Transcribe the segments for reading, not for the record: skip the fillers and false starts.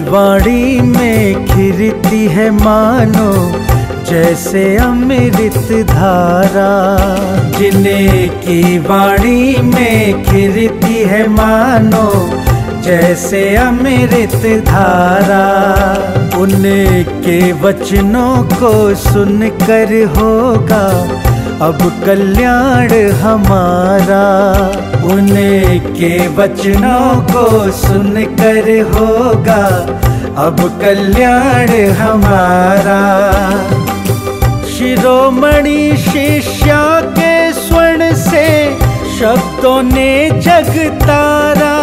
वाणी में खिरती है मानो जैसे अमृत धारा। जिन्हें की वाणी में खिरती है मानो जैसे अमृत धारा। उनके वचनों को सुनकर होगा अब कल्याण हमारा। उनके वचनों को सुनकर होगा अब कल्याण हमारा। शिरोमणि शिष्या के स्वर्ण से शब्दों ने जग तारा।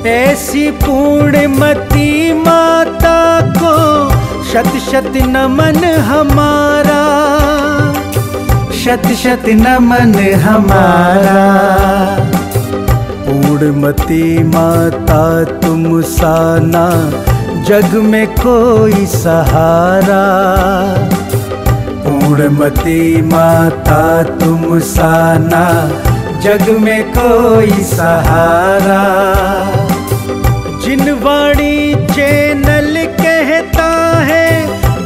ऐसी पूर्णमती माता को शत शत नमन हमारा। शत शत नमन हमारा। पूर्णमती माता तुम साना जग में कोई सहारा। पूर्णमती माता तुम साना जग में कोई सहारा। जिन वाणी चैनल कहता है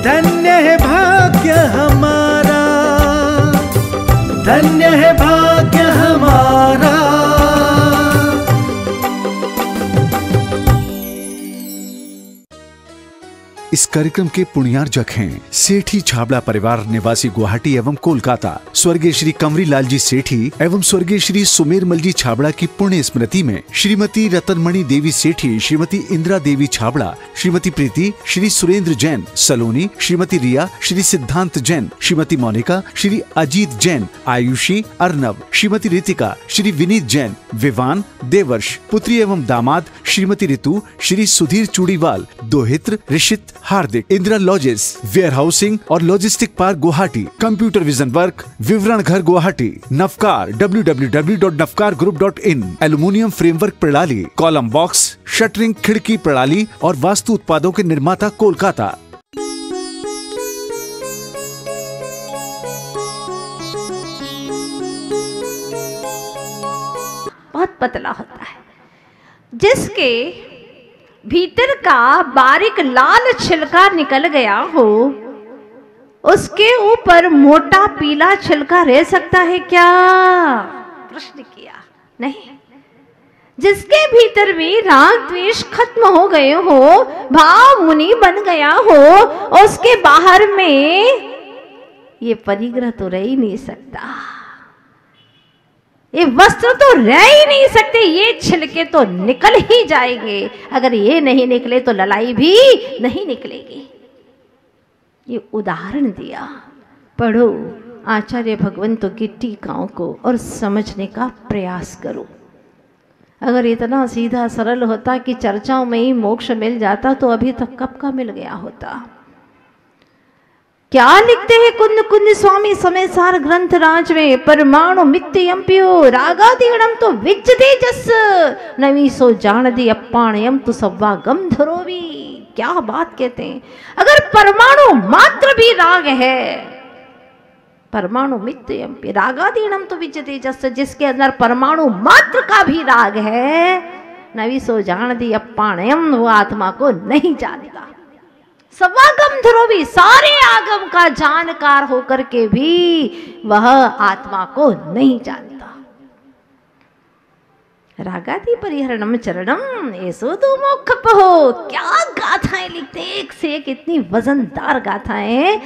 धन्य है भाग्य हमारा। धन्य है भाग्य हमारा। इस कार्यक्रम के पुण्यार्जक हैं सेठी छाबड़ा परिवार निवासी गुवाहाटी एवं कोलकाता, स्वर्गीय श्री कंवरी लाल जी सेठी एवं स्वर्गीय श्री सुमेरमल जी छाबड़ा की पुण्य स्मृति में श्रीमती रतनमणि देवी सेठी, श्रीमती इंदिरा देवी छाबड़ा, श्रीमती प्रीति, श्री सुरेंद्र जैन सलोनी, श्रीमती रिया, श्री सिद्धांत जैन, श्रीमती मोनिका, श्री अजीत जैन, आयुषी, अर्नव, श्रीमती रितिका, श्री विनीत जैन, विवान, देवर्ष, पुत्री एवं दामाद श्रीमती ऋतु, श्री सुधीर चूड़ीवाल, दोहित्र, ऋषित, हार्दिक, इंदिरा लॉजेस, वेयर हाउसिंग और logistic park Guwahati, computer vision work, विवरण घर Guwahati, Navkar www.navkargroup.in, aluminium framework प्रणाली, कॉलम बॉक्स, शटरिंग खिड़की प्रणाली और वास्तु उत्पादों के निर्माता कोलकाता। बहुत पतला होता है, जिसके भीतर का बारीक लाल छिलका निकल गया हो, उसके ऊपर मोटा पीला छिलका रह सकता है क्या? प्रश्न किया। नहीं। जिसके भीतर भी राग द्वेष खत्म हो गए हो, भाव मुनि बन गया हो, उसके बाहर में ये परिग्रह तो रह ही नहीं सकता, ये वस्त्र तो रह ही नहीं सकते, ये छिलके तो निकल ही जाएंगे। अगर ये नहीं निकले तो ललाई भी नहीं निकलेगी। ये उदाहरण दिया। पढ़ो आचार्य भगवंतों की टीकाओं को और समझने का प्रयास करो। अगर इतना सीधा सरल होता कि चर्चाओं में ही मोक्ष मिल जाता तो अभी तक कब का मिल गया होता। क्या लिखते हैं कुंद कुंद स्वामी समय सार ग्रंथ राज में? परमाणु मित्ययम्प्यो रागादीणम तो विज्जते जस नवी सो जान दी अप्पाणयम तो सव्वा गम धरोवी। क्या बात कहते हैं। अगर परमाणु मात्र भी राग है, परमाणु मित्ययम्प्य रागादीणम तो विज्जते जस, जिसके अंदर परमाणु मात्र का भी राग है, नवी सो जान दी अप्पाणयम, वो आत्मा को नहीं जानता। सवागम ध्रुवी, सारे आगम का जानकार होकर के भी वह आत्मा को नहीं जानता। रागादि परिहरणम चरणम ऐसो तो मोक्ष हो। क्या गाथाएं लिखते, एक से एक इतनी वजनदार गाथाएं।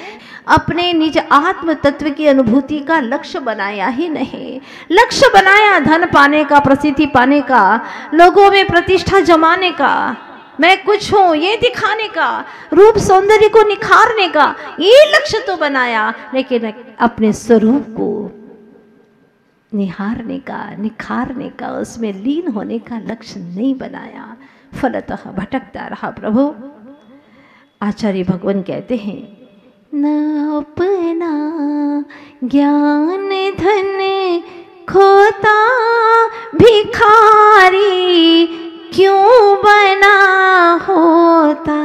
अपने निज आत्म तत्व की अनुभूति का लक्ष्य बनाया ही नहीं, लक्ष्य बनाया धन पाने का, प्रसिद्धि पाने का, लोगों में प्रतिष्ठा जमाने का, मैं कुछ हूं ये दिखाने का, रूप सौंदर्य को निखारने का, ये लक्ष्य तो बनाया, लेकिन अपने स्वरूप को निहारने का, निखारने का, उसमें लीन होने का लक्ष्य नहीं बनाया। फलतः भटकता रहा प्रभु। आचार्य भगवान कहते हैं, न अपना ज्ञान धन खोता भिखारी क्यों बना होता।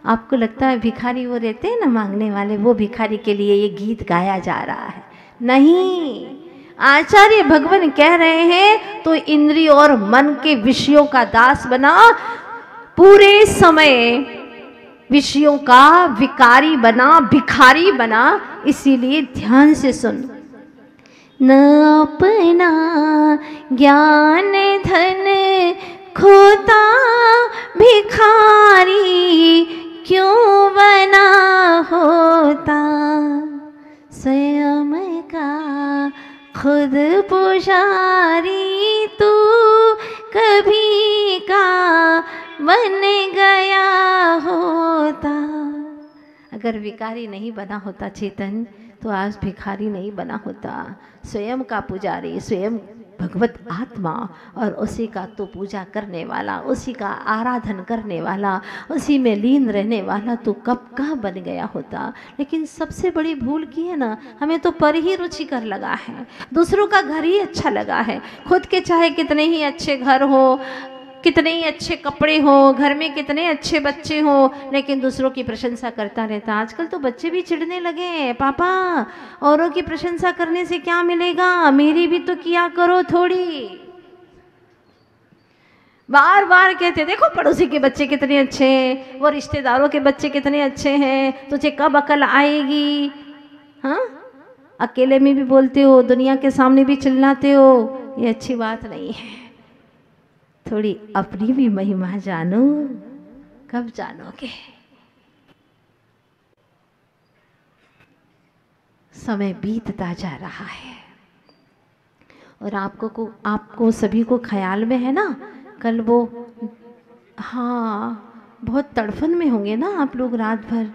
आपको लगता है भिखारी वो रहते हैं ना मांगने वाले, वो भिखारी के लिए ये गीत गाया जा रहा है? नहीं, आचार्य भगवान कह रहे हैं तो इंद्रिय और मन के विषयों का दास बना, पूरे समय विषयों का विकारी बना, भिखारी बना। इसीलिए ध्यान से सुन। न अपना ज्ञान धन खोता भिखारी क्यों बना होता, स्वयं का खुद पुजारी तू कभी का बन गया होता। अगर विकारी नहीं बना होता चेतन तो आज भिखारी नहीं बना होता। स्वयं का पुजारी, स्वयं भगवत आत्मा, और उसी का तो पूजा करने वाला, उसी का आराधन करने वाला, उसी में लीन रहने वाला तो कब का बन गया होता। लेकिन सबसे बड़ी भूल की है ना, हमें तो पर ही रुचिकर लगा है, दूसरों का घर ही अच्छा लगा है। खुद के चाहे कितने ही अच्छे घर हो, कितने ही अच्छे कपड़े हो, घर में कितने अच्छे बच्चे हो, लेकिन दूसरों की प्रशंसा करता रहता। आजकल तो बच्चे भी चिढ़ने लगे हैं, पापा औरों की प्रशंसा करने से क्या मिलेगा, मेरी भी तो किया करो थोड़ी। बार बार कहते देखो पड़ोसी के बच्चे कितने अच्छे हैं, वो रिश्तेदारों के बच्चे कितने अच्छे हैं, तुझे कब अकल आएगी। हाँ, अकेले में भी बोलते हो, दुनिया के सामने भी चिल्लाते हो, ये अच्छी बात नहीं है। थोड़ी अपनी भी महिमा जानो, कब जानोगे। समय बीतता जा रहा है और आपको सभी को ख्याल में है ना, कल वो, हाँ बहुत तड़फन में होंगे ना आप लोग। रात भर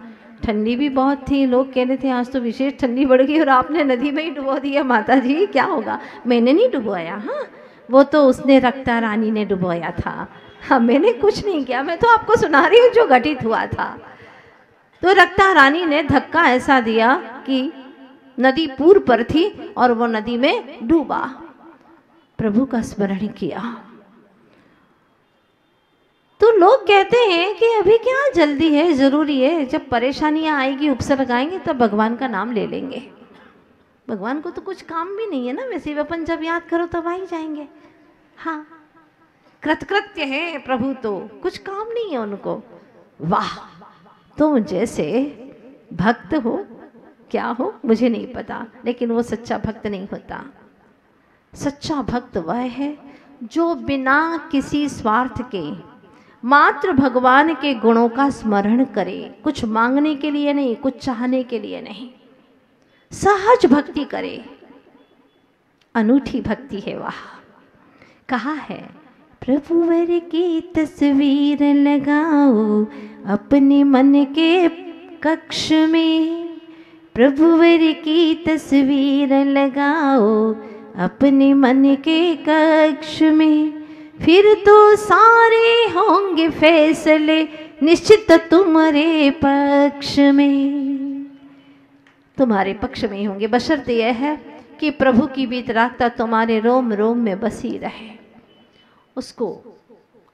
ठंडी भी बहुत थी, लोग कह रहे थे आज तो विशेष ठंडी बढ़ गई और आपने नदी में ही डुबो दिया। माता जी क्या होगा, मैंने नहीं डुबोया, हाँ वो तो उसने रक्ता रानी ने डुबोया था, हाँ मैंने कुछ नहीं किया, मैं तो आपको सुना रही हूँ जो घटित हुआ था। तो रक्ता रानी ने धक्का ऐसा दिया कि नदी पूर्व पर थी और वो नदी में डूबा। प्रभु का स्मरण किया तो लोग कहते हैं कि अभी क्या जल्दी है, जरूरी है, जब परेशानियां आएगी, उपसर्ग आएंगे तब भगवान का नाम ले लेंगे। भगवान को तो कुछ काम भी नहीं है ना, वैसे अपन जब याद करो तब आ ही जाएंगे। हाँ, कृतकृत्य है प्रभु, तो कुछ काम नहीं है उनको। वाह, तुम जैसे भक्त हो, क्या हो मुझे नहीं पता, लेकिन वो सच्चा भक्त नहीं होता। सच्चा भक्त वह है जो बिना किसी स्वार्थ के मात्र भगवान के गुणों का स्मरण करे, कुछ मांगने के लिए नहीं, कुछ चाहने के लिए नहीं, सहज भक्ति करे। अनूठी भक्ति है वह। कहा है, प्रभुवर की तस्वीर लगाओ अपने मन के कक्ष में, प्रभुवर की तस्वीर लगाओ अपने मन के कक्ष में, फिर तो सारे होंगे फैसले निश्चित तुम्हारे पक्ष में। तुम्हारे पक्ष में ही होंगे, बशर्ते यह है कि प्रभु की वितरागता तुम्हारे रोम रोम में बसी रहे। उसको,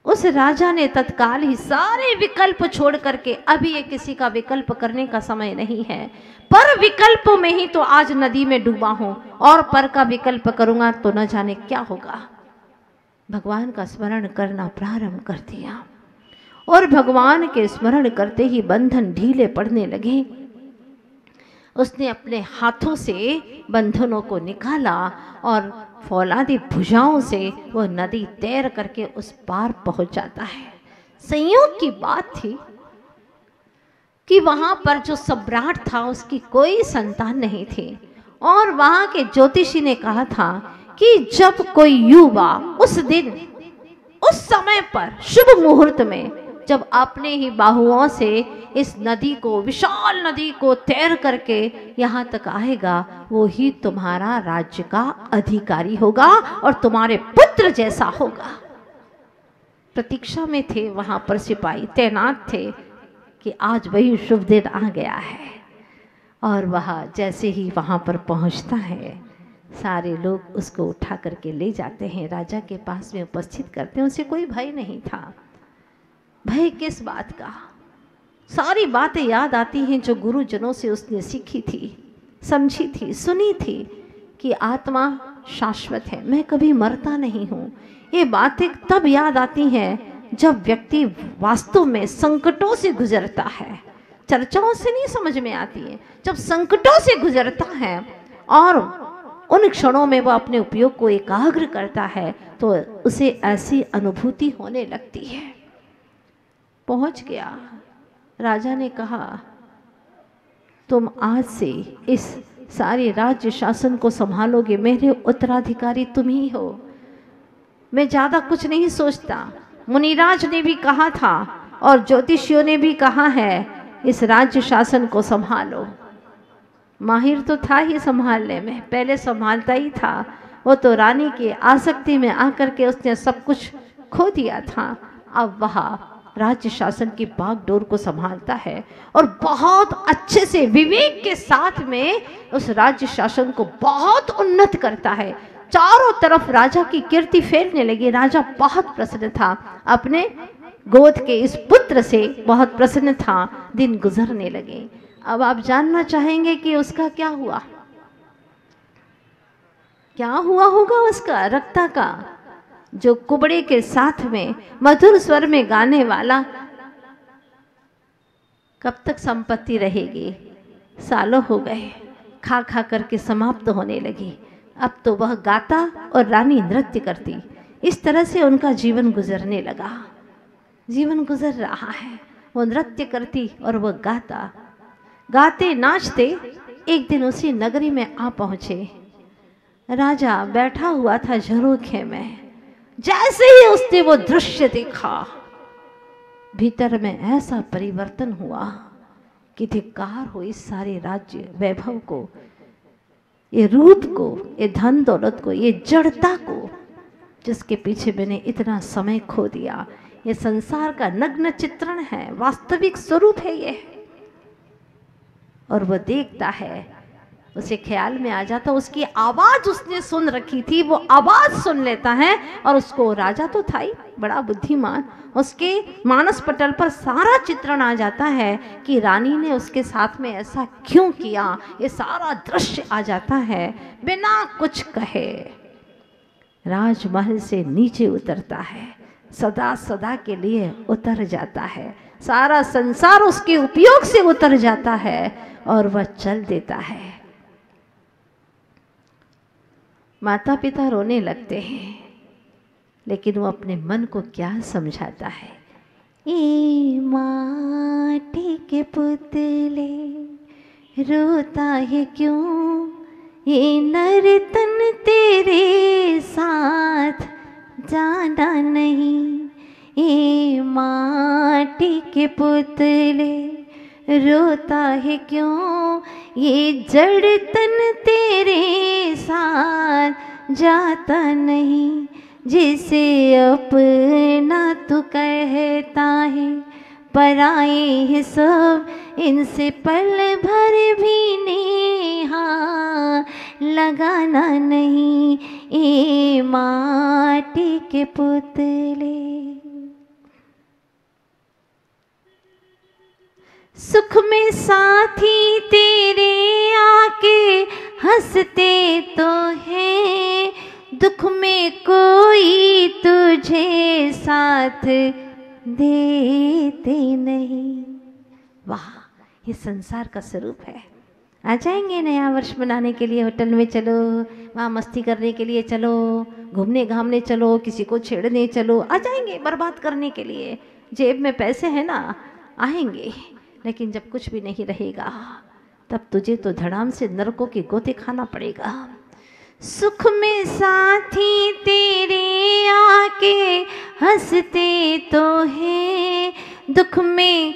उस राजा ने तत्काल ही सारे विकल्प छोड़ करके, अभी ये किसी का विकल्प करने का समय नहीं है, पर विकल्पों में ही तो आज नदी में डूबा हूं और पर का विकल्प करूंगा तो न जाने क्या होगा। भगवान का स्मरण करना प्रारंभ कर दिया और भगवान के स्मरण करते ही बंधन ढीले पड़ने लगे। उसने अपने हाथों से बंधनों को निकाला और फौलादी भुजाओं से वो नदी तैर करके उस पार पहुंच जाता है। संयोग की बात थी कि वहां पर जो सम्राट था उसकी कोई संतान नहीं थी और वहां के ज्योतिषी ने कहा था कि जब कोई युवा उस दिन उस समय पर शुभ मुहूर्त में जब अपने ही बाहुओं से इस नदी को, विशाल नदी को तैर करके यहाँ तक आएगा, वो ही तुम्हारा राज्य का अधिकारी होगा और तुम्हारे पुत्र जैसा होगा। प्रतीक्षा में थे वहां पर सिपाही, तैनात थे कि आज वही शुभ दिन आ गया है। और वह जैसे ही वहां पर पहुंचता है, सारे लोग उसको उठा करके ले जाते हैं, राजा के पास में उपस्थित करते हैं। उसे कोई भय नहीं था। भय किस बात का? सारी बातें याद आती हैं जो गुरुजनों से उसने सीखी थी, समझी थी, सुनी थी कि आत्मा शाश्वत है, मैं कभी मरता नहीं हूँ। ये बातें तब याद आती हैं जब व्यक्ति वास्तव में संकटों से गुजरता है, चर्चाओं से नहीं समझ में आती है, जब संकटों से गुजरता है और उन क्षणों में वह अपने उपयोग को एकाग्र करता है तो उसे ऐसी अनुभूति होने लगती है। पहुंच गया, राजा ने कहा तुम आज से इस सारे राज्य शासन को संभालोगे, मेरे उत्तराधिकारी तुम ही हो, मैं ज़्यादा कुछ नहीं सोचता। मुनिराज ने भी कहा था और ज्योतिषियों ने भी कहा है इस राज्य शासन को संभालो। माहिर तो था ही संभालने में, पहले संभालता ही था, वो तो रानी की आसक्ति में आकर के उसने सब कुछ खो दिया था। अब वह राज्य शासन की बागडोर को संभालता है और बहुत अच्छे से विवेक के साथ में उस राज्य शासन को बहुत उन्नत करता है। चारों तरफ राजा की कीर्ति फैलने लगी। राजा बहुत प्रसन्न था, अपने गोद के इस पुत्र से बहुत प्रसन्न था। दिन गुजरने लगे। अब आप जानना चाहेंगे कि उसका क्या हुआ, क्या हुआ होगा उसका रक्ता का, जो कुबड़े के साथ में मधुर स्वर में गाने वाला। कब तक संपत्ति रहेगी, सालों हो गए, खा खा करके समाप्त होने लगी। अब तो वह गाता और रानी नृत्य करती। इस तरह से उनका जीवन गुजरने लगा। जीवन गुजर रहा है, वो नृत्य करती और वह गाता, गाते नाचते एक दिन उसी नगरी में आ पहुंचे। राजा बैठा हुआ था झरोखे में। जैसे ही उसने वो दृश्य देखा, भीतर में ऐसा परिवर्तन हुआ कि धिक्कार हो इस सारे राज्य वैभव को, ये रूप को, ये धन दौलत को, ये जड़ता को, जिसके पीछे मैंने इतना समय खो दिया। ये संसार का नग्न चित्रण है, वास्तविक स्वरूप है ये। और वो देखता है, उसे ख्याल में आ जाता, उसकी आवाज उसने सुन रखी थी, वो आवाज सुन लेता है और उसको, राजा तो था ही बड़ा बुद्धिमान, उसके मानस पटल पर सारा चित्रण आ जाता है कि रानी ने उसके साथ में ऐसा क्यों किया। ये सारा दृश्य आ जाता है। बिना कुछ कहे राजमहल से नीचे उतरता है, सदा सदा के लिए उतर जाता है। सारा संसार उसके उपयोग से उतर जाता है और वह चल देता है। माता पिता रोने लगते हैं, लेकिन वो अपने मन को क्या समझाता है। ये माटी के पुतले रोता है क्यों, ये नर्तन तेरे साथ जाना नहीं। ये माटी के पुतले रोता है क्यों, ये जड़ तन तेरे साथ जाता नहीं। जिसे अपना तू कहता है, पराए है सब, इनसे पल भर भी नेहा लगाना नहीं। ये माटी के पुतले सुख में साथी तेरे आके हंसते तो हैं, दुख में कोई तुझे साथ देते नहीं। वाह, ये संसार का स्वरूप है। आ जाएंगे नया वर्ष मनाने के लिए, होटल में चलो, वहाँ मस्ती करने के लिए चलो, घूमने घामने चलो, किसी को छेड़ने चलो, आ जाएंगे बर्बाद करने के लिए। जेब में पैसे हैं ना, आएंगे। लेकिन जब कुछ भी नहीं रहेगा, तब तुझे तो धड़ाम से नरकों के गोते खाना पड़ेगा। सुख में साथी तेरे आके हंसते तो हैं, दुख में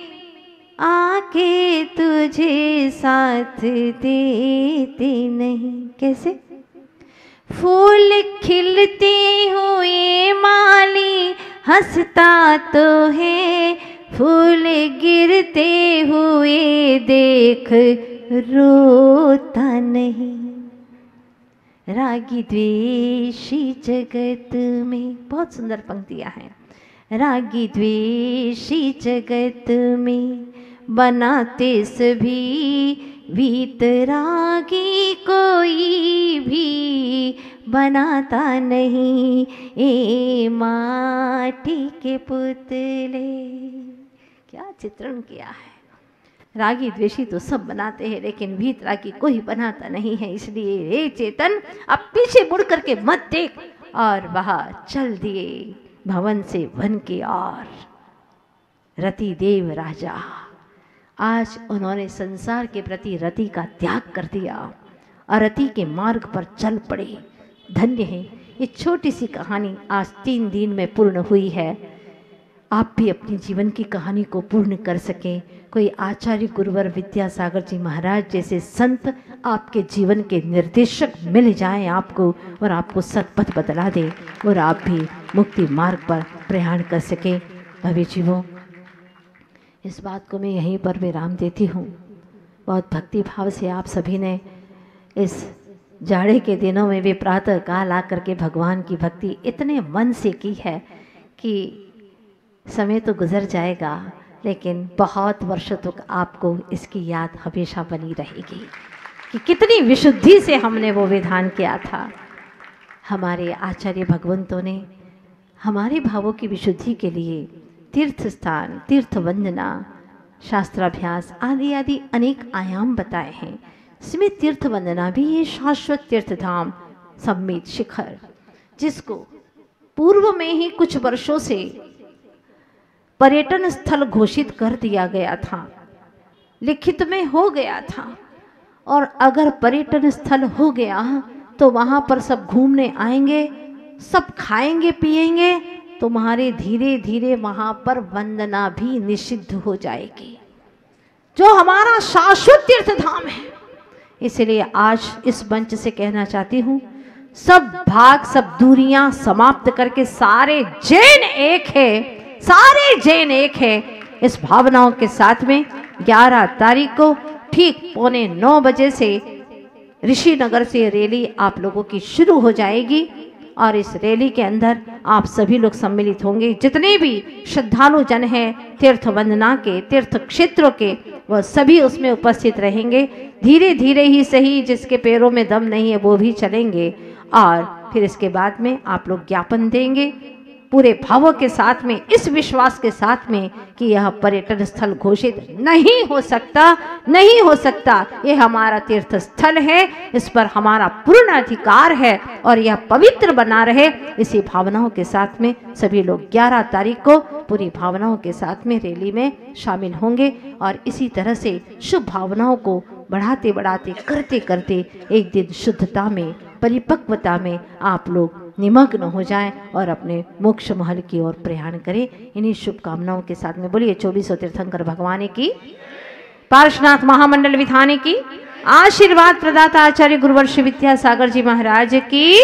आके तुझे साथ देते नहीं। कैसे? फूल खिलते हुए माली हंसता तो है, फूल गिरते हुए देख रोता नहीं। रागी द्वेषी जगत में, बहुत सुंदर पंक्तियां हैं। रागी द्वेषी जगत में बनाते सभी वीतरागी कोई भी बनाता नहीं, ए माटी के पुतले। क्या चित्रण किया है। रागी द्वेषी तो सब बनाते हैं, लेकिन वीतरागी कोई बनाता नहीं है। इसलिए रे चेतन, अब पीछे मुड़ करके मत देख, और बाहर चल दिए भवन से वन की ओर। रति देव राजा, आज उन्होंने संसार के प्रति रति का त्याग कर दिया और रति के मार्ग पर चल पड़े। धन्य है, ये छोटी सी कहानी आज 3 दिन में पूर्ण हुई है। आप भी अपनी जीवन की कहानी को पूर्ण कर सकें। कोई आचार्य गुरुवर विद्यासागर जी महाराज जैसे संत आपके जीवन के निर्देशक मिल जाएं आपको, और आपको सतपथ बतला दे, और आप भी मुक्ति मार्ग पर प्रयाण कर सकें। भव्य जीवों, इस बात को मैं यहीं पर विराम देती हूँ। बहुत भक्ति भाव से आप सभी ने इस जाड़े के दिनों में भी प्रातः काल आकर के भगवान की भक्ति इतने मन से की है कि समय तो गुजर जाएगा, लेकिन बहुत वर्षों तक आपको इसकी याद हमेशा बनी रहेगी कि कितनी विशुद्धि से हमने वो विधान किया था। हमारे आचार्य भगवंतों ने हमारे भावों की विशुद्धि के लिए तीर्थ स्थान, तीर्थ वंदना, शास्त्राभ्यास आदि आदि अनेक आयाम बताए हैं। इसमें तीर्थ वंदना भी ये शाश्वत तीर्थ धाम सम्मित शिखर, जिसको पूर्व में ही कुछ वर्षों से पर्यटन स्थल घोषित कर दिया गया था, लिखित में हो गया था। और अगर पर्यटन स्थल हो गया तो वहाँ पर सब घूमने आएंगे, सब खाएंगे पिएंगे, तो तुम्हारे धीरे धीरे वहाँ पर वंदना भी निषिद्ध हो जाएगी, जो हमारा शाश्वत तीर्थ धाम है। इसलिए आज इस मंच से कहना चाहती हूँ, सब भाग सब दूरियां समाप्त करके सारे जैन एक है, सारे जैन एक है। इस भावनाओं के साथ में 11 तारीख को ठीक 8:45 बजे से ऋषिनगर से रैली आप लोगों की शुरू हो जाएगी, और इस रैली के अंदर आप सभी लोग सम्मिलित होंगे। जितने भी श्रद्धालु जन हैं तीर्थ वंदना के, तीर्थ क्षेत्रों के, वह सभी उसमें उपस्थित रहेंगे। धीरे धीरे ही सही, जिसके पैरों में दम नहीं है वो भी चलेंगे, और फिर इसके बाद में आप लोग ज्ञापन देंगे पूरे भावों के साथ में, इस विश्वास के साथ में कि यह पर्यटन स्थल घोषित नहीं हो सकता, नहीं हो सकता। यह हमारा तीर्थ स्थल है, इस पर हमारा पूर्ण अधिकार है, और यह पवित्र बना रहे। इसी भावनाओं के साथ में सभी लोग 11 तारीख को पूरी भावनाओं के साथ में रैली में शामिल होंगे, और इसी तरह से शुभ भावनाओं को बढ़ाते बढ़ाते करते करते एक दिन शुद्धता में, परिपक्वता में आप लोग निमग्न हो जाएं और अपने मोक्ष महल की ओर प्रयाण करें। इन्हीं शुभकामनाओं के साथ में बोलिए 24 तीर्थंकर भगवान की, पार्श्वनाथ महामंडल विधाने की, आशीर्वाद प्रदाता आचार्य गुरुवर श्री विद्यासागर जी महाराज की।